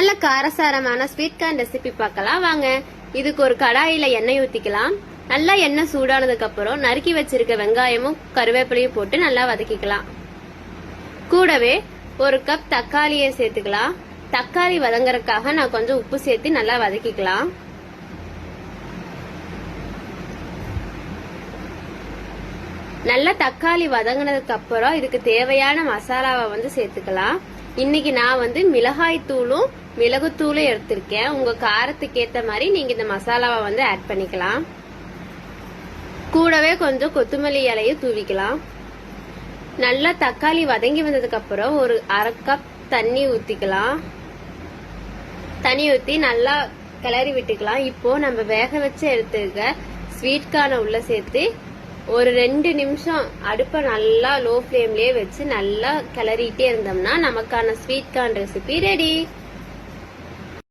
நல்ல காரசாரமான sweet corn recipe பார்க்கலாம் வாங்க. இதுக்கு ஒரு கடாயில எண்ணெய் ஊத்திக்கலாம். நல்லா எண்ணெய் சூடானதுக்கு அப்புறம் நறுக்கி வச்சிருக்க வெங்காயமும் கருவேப்பிலையும் போட்டு நல்லா வதக்கிக்கலாம். கூடவே ஒரு கப் தக்காளியை சேர்த்துக்கலாம். தக்காளி வதங்கறதுக்காக நான் கொஞ்சம் உப்பு சேர்த்து நல்லா வதக்கிக்கலாம். நல்லா தக்காளி வதங்கினதுக்கு அப்புறம் இதுக்கு தேவையான மசாலாவை சேர்த்துக்கலாம். இன்னைக்கு நான் மிளகாய் தூளும் மிளகுத்தூளும் எடுத்திருக்கேன். உங்க காரத்துக்கு ஏத்த மாதிரி நீங்க இந்த மசாலாவை ஆட் பண்ணிக்கலாம். கூடவே கொஞ்சம் கொத்தமல்லி இலையும் தூவிக்கலாம். நல்லா தக்காளி வதங்கி வந்ததுக்கு அப்புறம் ஒரு அரை கப் தண்ணி ஊத்திக்கலாம். தண்ணி ஊத்தி நல்லா கிளறி விட்டுக்கலாம். இப்போ நம்ம வேக வச்சு எடுத்துருக்க ஸ்வீட் கார்னை உள்ள சேர்த்து ஒரு 2 நிமிஷம் அடுப்பை நல்லா லோ ஃப்ளேம்லயே வச்சு நல்லா கிளறிட்டே இருந்தோம்னா நமக்கான ஸ்வீட் கார்ன் ரெசிபி ரெடி.